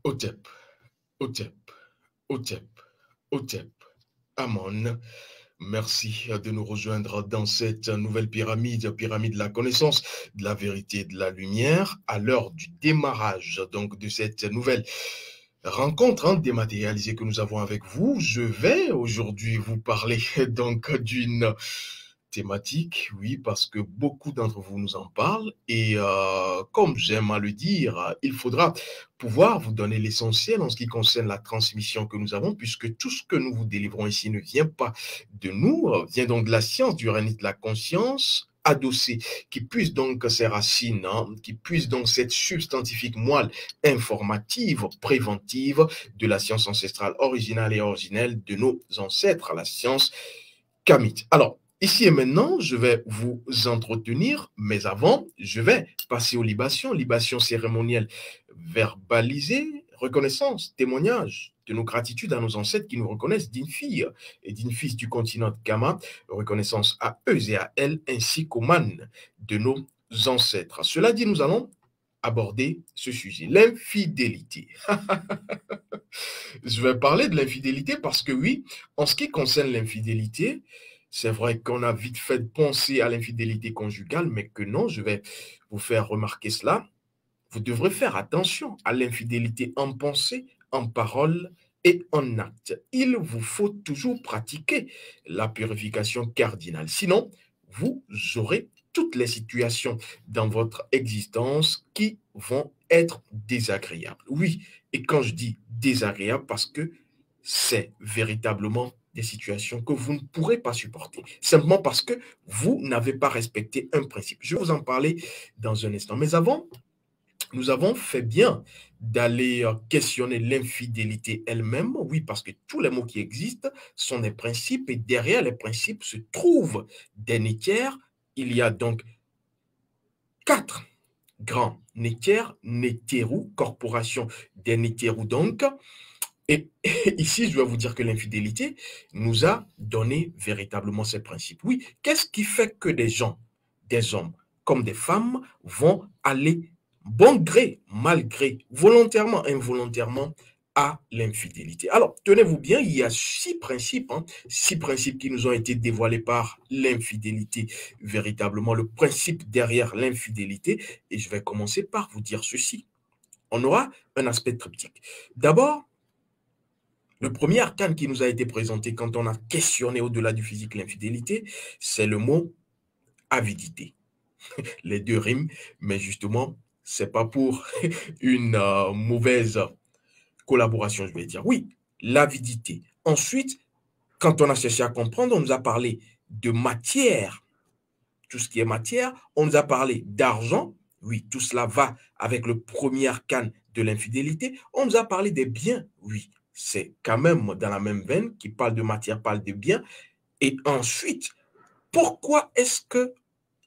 Otep, Otep, Otep, Otep, Amon. Merci de nous rejoindre dans cette nouvelle pyramide, pyramide de la connaissance, de la vérité et de la lumière, à l'heure du démarrage donc de cette nouvelle rencontre dématérialisée que nous avons avec vous. Je vais aujourd'hui vous parler donc d'une thématique, oui, parce que beaucoup d'entre vous nous en parlent et comme j'aime à le dire, il faudra pouvoir vous donner l'essentiel en ce qui concerne la transmission que nous avons, puisque tout ce que nous vous délivrons ici ne vient pas de nous, vient donc de la science, du règne de la conscience, adossé, qui puise donc ses racines, qui puise donc cette substantifique moelle informative, préventive de la science ancestrale originale et originelle de nos ancêtres, la science kamite. Alors, ici et maintenant, je vais vous entretenir, mais avant, je vais passer aux libations, libations cérémonielles verbalisées, reconnaissance, témoignage de nos gratitudes à nos ancêtres qui nous reconnaissent dignes filles et dignes fils du continent de Kama, reconnaissance à eux et à elles, ainsi qu'aux manes de nos ancêtres. Cela dit, nous allons aborder ce sujet, l'infidélité. Je vais parler de l'infidélité parce que oui, en ce qui concerne l'infidélité, c'est vrai qu'on a vite fait penser à l'infidélité conjugale, mais que non, je vais vous faire remarquer cela. Vous devrez faire attention à l'infidélité en pensée, en parole et en acte. Il vous faut toujours pratiquer la purification cardinale. Sinon, vous aurez toutes les situations dans votre existence qui vont être désagréables. Oui, et quand je dis désagréable, parce que c'est véritablement des situations que vous ne pourrez pas supporter, simplement parce que vous n'avez pas respecté un principe. Je vais vous en parler dans un instant. Mais avant, nous avons fait bien d'aller questionner l'infidélité elle-même, oui, parce que tous les mots qui existent sont des principes et derrière les principes se trouvent des nétières. Il y a donc 4 grands nétières, nétérou, corporation des nétérou donc. Et ici, je dois vous dire que l'infidélité nous a donné véritablement ces principes. Oui, qu'est-ce qui fait que des gens, des hommes comme des femmes, vont aller bon gré, mal gré, volontairement, involontairement, à l'infidélité? Alors, tenez-vous bien, il y a 6 principes, 6 principes qui nous ont été dévoilés par l'infidélité, véritablement le principe derrière l'infidélité. Et je vais commencer par vous dire ceci. On aura un aspect triptyque. D'abord, le premier arcane qui nous a été présenté quand on a questionné au-delà du physique l'infidélité, c'est le mot avidité. Les deux riment, mais justement, c'est pas pour une mauvaise collaboration, je vais dire. Oui, l'avidité. Ensuite, quand on a cherché à comprendre, on nous a parlé de matière, tout ce qui est matière. On nous a parlé d'argent. Oui, tout cela va avec le premier arcane de l'infidélité. On nous a parlé des biens. Oui, c'est quand même dans la même veine qui parle de matière, parle de biens. Et ensuite, pourquoi est-ce que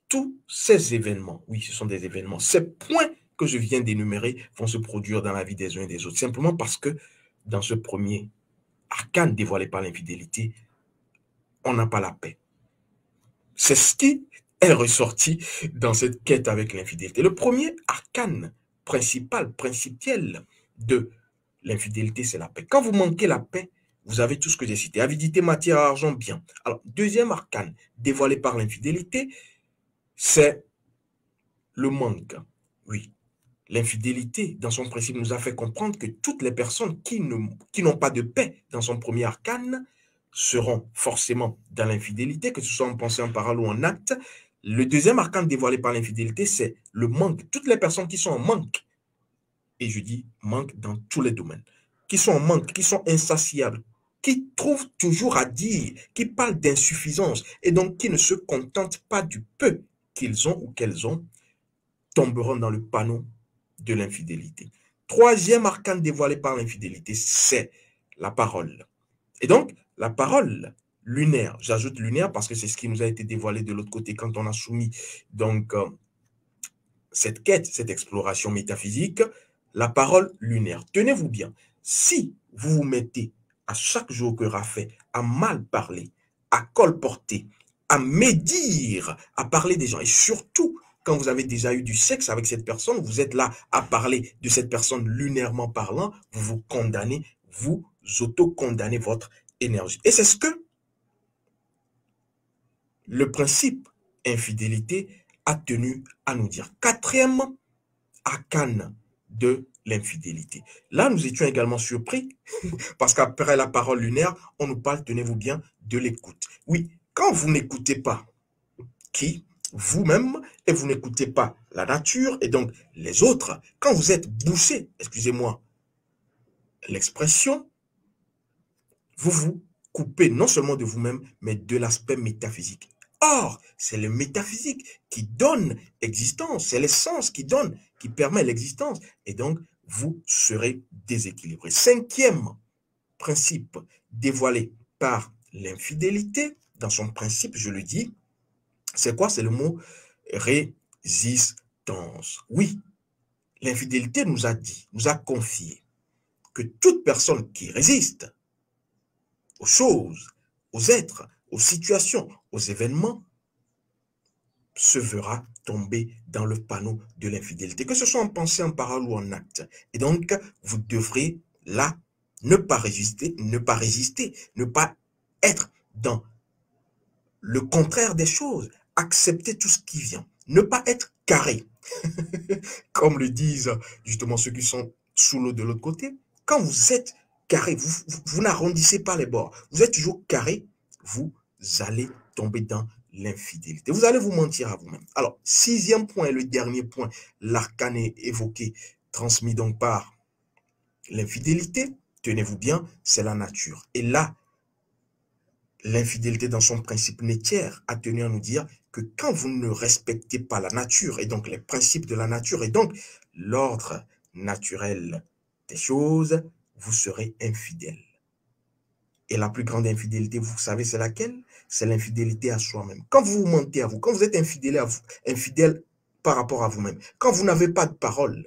tous ces événements, oui, ce sont des événements, ces points que je viens d'énumérer vont se produire dans la vie des uns et des autres? Simplement parce que dans ce premier arcane dévoilé par l'infidélité, on n'a pas la paix. C'est ce qui est ressorti dans cette quête avec l'infidélité. Le premier arcane principal, principiel de l'infidélité, c'est la paix. Quand vous manquez la paix, vous avez tout ce que j'ai cité. Avidité, matière, argent, bien. Alors, deuxième arcane dévoilé par l'infidélité, c'est le manque. Oui. L'infidélité, dans son principe, nous a fait comprendre que toutes les personnes qui n'ont pas de paix dans son premier arcane seront forcément dans l'infidélité, que ce soit en pensée, en parole ou en acte. Le deuxième arcane dévoilé par l'infidélité, c'est le manque. Toutes les personnes qui sont en manque, et je dis manque dans tous les domaines, qui sont en manque, qui sont insatiables, qui trouvent toujours à dire, qui parlent d'insuffisance, et donc qui ne se contentent pas du peu qu'ils ont ou qu'elles ont, tomberont dans le panneau de l'infidélité. Troisième arcane dévoilé par l'infidélité, c'est la parole. Et donc, la parole lunaire, j'ajoute lunaire parce que c'est ce qui nous a été dévoilé de l'autre côté quand on a soumis donc cette quête, cette exploration métaphysique, la parole lunaire. Tenez-vous bien, si vous vous mettez à chaque jour que fait à mal parler, à colporter, à médire, à parler des gens et surtout quand vous avez déjà eu du sexe avec cette personne, vous êtes là à parler de cette personne lunairement parlant, vous vous condamnez, vous auto-condamnez votre énergie. Et c'est ce que le principe infidélité a tenu à nous dire. Quatrième arcane de l'infidélité. Là, nous étions également surpris parce qu'après la parole lunaire, on nous parle, tenez-vous bien, de l'écoute. Oui, quand vous n'écoutez pas qui vous-même et vous n'écoutez pas la nature et donc les autres, quand vous êtes bouché, excusez-moi l'expression, vous vous coupez non seulement de vous-même, mais de l'aspect métaphysique. Or, c'est le métaphysique qui donne existence, c'est l'essence qui donne, qui permet l'existence. Et donc, vous serez déséquilibré. Cinquième principe dévoilé par l'infidélité, dans son principe, je le dis, c'est quoi? C'est le mot résistance. Oui, l'infidélité nous a dit, nous a confié que toute personne qui résiste aux choses, aux êtres, aux situations, aux événements, se verra tomber dans le panneau de l'infidélité, que ce soit en pensée, en parole ou en acte. Et donc, vous devrez là ne pas résister, ne pas être dans le contraire des choses, accepter tout ce qui vient, ne pas être carré, comme le disent justement ceux qui sont sous l'eau de l'autre côté. Quand vous êtes carré, vous n'arrondissez pas les bords, vous êtes toujours carré, vous allez tomber dans l'infidélité. Vous allez vous mentir à vous-même. Alors, sixième point, le dernier point, l'arcane évoqué, transmis donc par l'infidélité, tenez-vous bien, c'est la nature. Et là, l'infidélité dans son principe nétière a tenu à nous dire que quand vous ne respectez pas la nature, et donc les principes de la nature, et donc l'ordre naturel des choses, vous serez infidèle. Et la plus grande infidélité, vous savez, c'est laquelle? C'est l'infidélité à soi-même. Quand vous vous mentez à vous, quand vous êtes infidèle à vous, infidèle par rapport à vous-même, quand vous n'avez pas de parole,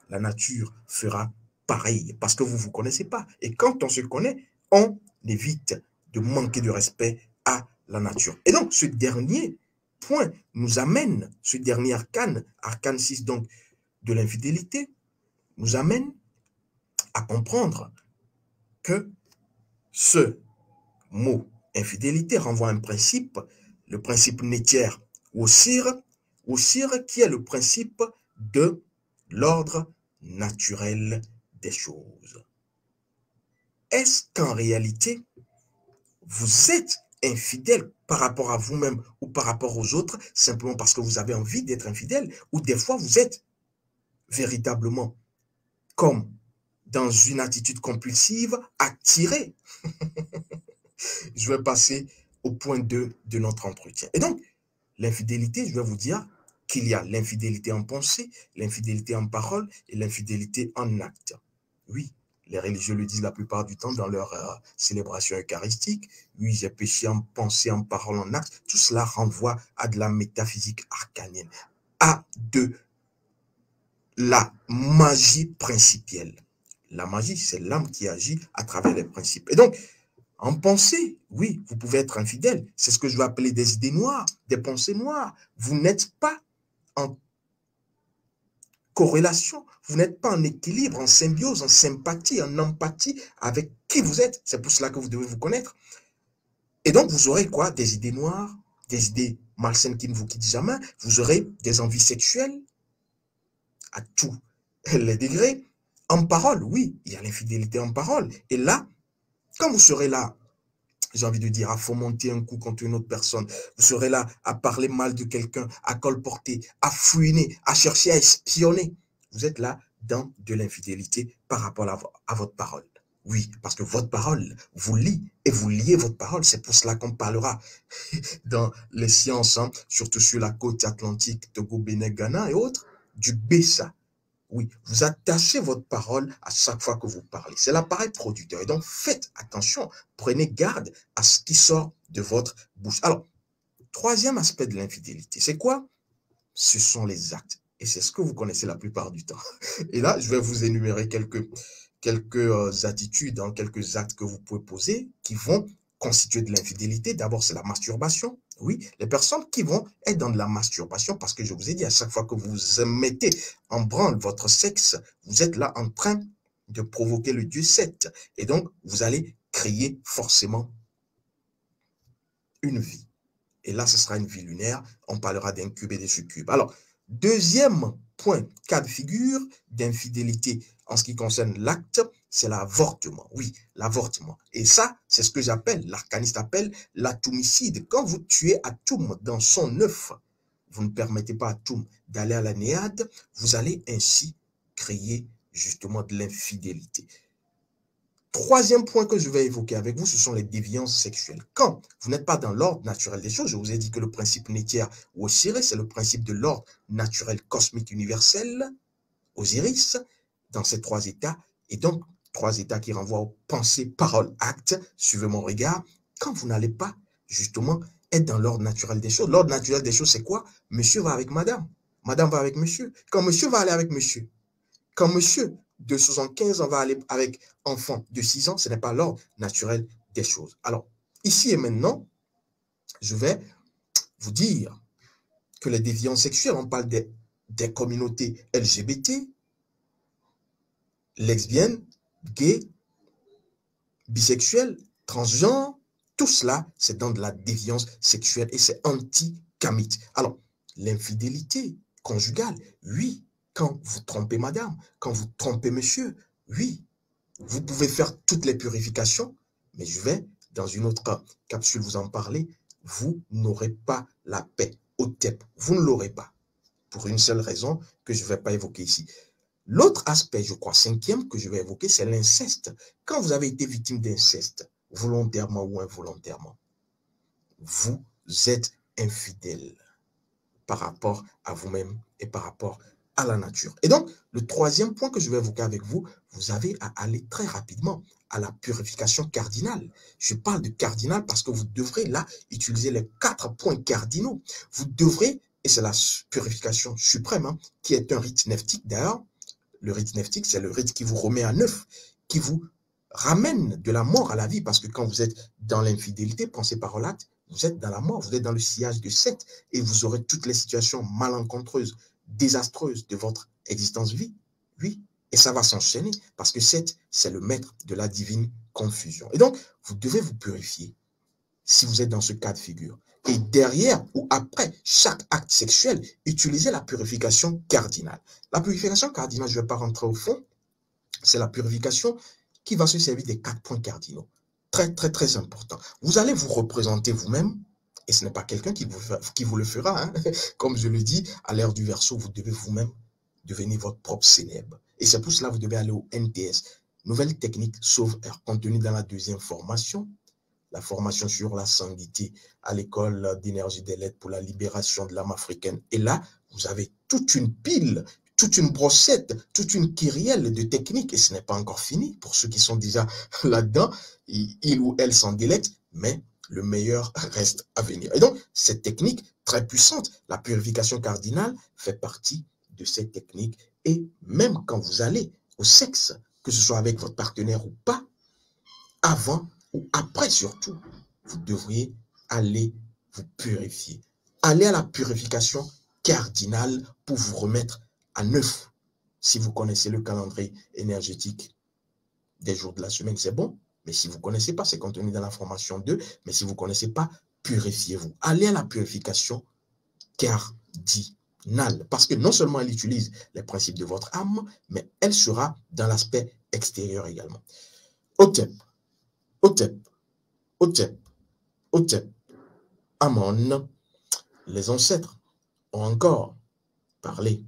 la nature fera pareil parce que vous ne vous connaissez pas. Et quand on se connaît, on évite de manquer de respect à la nature. Et donc, ce dernier point nous amène, ce dernier arcane, arcane 6 donc, de l'infidélité, nous amène à comprendre que ce mot infidélité renvoie à un principe, le principe nétière ou sire, qui est le principe de l'ordre naturel des choses. Est-ce qu'en réalité, vous êtes infidèle par rapport à vous-même ou par rapport aux autres, simplement parce que vous avez envie d'être infidèle, ou des fois vous êtes véritablement comme dans une attitude compulsive, attiré. Je vais passer au point 2 de notre entretien. Et donc, l'infidélité, je vais vous dire qu'il y a l'infidélité en pensée, l'infidélité en parole et l'infidélité en acte. Oui, les religieux le disent la plupart du temps dans leur célébration eucharistique. Oui, j'ai péché en pensée, en parole, en acte. Tout cela renvoie à de la métaphysique arcanienne, à de la magie principielle. La magie, c'est l'âme qui agit à travers les principes. Et donc, en pensée, oui, vous pouvez être infidèle. C'est ce que je vais appeler des idées noires, des pensées noires. Vous n'êtes pas en corrélation, vous n'êtes pas en équilibre, en symbiose, en sympathie, en empathie avec qui vous êtes. C'est pour cela que vous devez vous connaître. Et donc, vous aurez quoi? Des idées noires, des idées malsaines qui ne vous quittent jamais. Vous aurez des envies sexuelles à tous les degrés. En parole, oui, il y a l'infidélité en parole. Et là, quand vous serez là, j'ai envie de dire, à fomenter un coup contre une autre personne, vous serez là à parler mal de quelqu'un, à colporter, à fouiner, à chercher à espionner. Vous êtes là dans de l'infidélité par rapport à votre parole. Oui, parce que votre parole vous lie et vous liez votre parole. C'est pour cela qu'on parlera dans les sciences, hein, surtout sur la côte atlantique, Togo, Bénin, Ghana et autres, du Bessa. Oui, vous attachez votre parole à chaque fois que vous parlez. C'est l'appareil producteur. Et donc, faites attention, prenez garde à ce qui sort de votre bouche. Alors, troisième aspect de l'infidélité, c'est quoi? Ce sont les actes. Et c'est ce que vous connaissez la plupart du temps. Et là, je vais vous énumérer quelques attitudes, hein, quelques actes que vous pouvez poser qui vont constituer de l'infidélité. D'abord, c'est la masturbation. Oui, les personnes qui vont être dans de la masturbation, parce que je vous ai dit, à chaque fois que vous mettez en branle votre sexe, vous êtes là en train de provoquer le dieu Seth. Et donc, vous allez créer forcément une vie. Et là, ce sera une vie lunaire. On parlera d'un cube et de succube. Alors, deuxième point, cas de figure d'infidélité en ce qui concerne l'acte, c'est l'avortement. Oui, l'avortement. Et ça, c'est ce que j'appelle, l'arcaniste appelle l'atomicide. Quand vous tuez Atum dans son œuf, vous ne permettez pas à Atum d'aller à la néade, vous allez ainsi créer justement de l'infidélité. Troisième point que je vais évoquer avec vous, ce sont les déviances sexuelles. Quand vous n'êtes pas dans l'ordre naturel des choses, je vous ai dit que le principe Nétière ou Osiris, c'est le principe de l'ordre naturel cosmique universel, Osiris, dans ces trois états, et donc trois états qui renvoient aux pensées, paroles, actes, suivez mon regard, quand vous n'allez pas justement être dans l'ordre naturel des choses. L'ordre naturel des choses, c'est quoi? Monsieur va avec madame, madame va avec monsieur. Quand monsieur va aller avec monsieur, quand monsieur de 75 ans va aller avec enfant de 6 ans, ce n'est pas l'ordre naturel des choses. Alors, ici et maintenant, je vais vous dire que les déviances sexuelles, on parle des communautés LGBT, lesbiennes, gays, bisexuels, transgenres, tout cela, c'est dans de la déviance sexuelle et c'est anti-kamite. Alors, l'infidélité conjugale, oui, quand vous trompez madame, quand vous trompez monsieur, oui, vous pouvez faire toutes les purifications, mais je vais, dans une autre capsule, vous en parler. Vous n'aurez pas la paix. Hotep, vous ne l'aurez pas. Pour une seule raison que je ne vais pas évoquer ici. L'autre aspect, je crois, cinquième que je vais évoquer, c'est l'inceste. Quand vous avez été victime d'inceste, volontairement ou involontairement, vous êtes infidèle par rapport à vous-même et par rapport à la nature. Et donc, le troisième point que je vais évoquer avec vous, vous avez à aller très rapidement à la purification cardinale. Je parle de cardinal parce que vous devrez là utiliser les 4 points cardinaux. Vous devrez, et c'est la purification suprême, hein, qui est un rite neptique d'ailleurs. Le rite neptique, c'est le rite qui vous remet à neuf, qui vous ramène de la mort à la vie, parce que quand vous êtes dans l'infidélité, pensez par l'acte, vous êtes dans la mort, vous êtes dans le sillage de Seth, et vous aurez toutes les situations malencontreuses, désastreuses de votre existence vie. Oui, et ça va s'enchaîner, parce que Seth, c'est le maître de la divine confusion. Et donc, vous devez vous purifier, si vous êtes dans ce cas de figure. Et derrière ou après chaque acte sexuel, utilisez la purification cardinale. La purification cardinale, je ne vais pas rentrer au fond, c'est la purification qui va se servir des 4 points cardinaux. Très, très, très important. Vous allez vous représenter vous-même, et ce n'est pas quelqu'un qui vous le fera. Hein. Comme je le dis, à l'ère du Verseau, vous devez vous-même devenir votre propre célèbre. Et c'est pour cela que vous devez aller au NTS. Nouvelle technique sauve-air, contenu dans la deuxième formation. La formation sur la sanguité à l'école d'énergie des lettres pour la libération de l'âme africaine. Et là, vous avez toute une pile, toute une brochette, toute une kyrielle de techniques. Et ce n'est pas encore fini pour ceux qui sont déjà là-dedans. Il ou elle s'en délecte, mais le meilleur reste à venir. Et donc, cette technique très puissante, la purification cardinale, fait partie de cette technique. Et même quand vous allez au sexe, que ce soit avec votre partenaire ou pas, avant ou après surtout, vous devriez aller vous purifier. Allez à la purification cardinale pour vous remettre à neuf. Si vous connaissez le calendrier énergétique des jours de la semaine, c'est bon. Mais si vous ne connaissez pas, c'est contenu dans la formation 2. Mais si vous ne connaissez pas, purifiez-vous. Allez à la purification cardinale. Parce que non seulement elle utilise les principes de votre âme, mais elle sera dans l'aspect extérieur également. Hotep, Hotep, Hotep, Hotep, Amon, les ancêtres ont encore parlé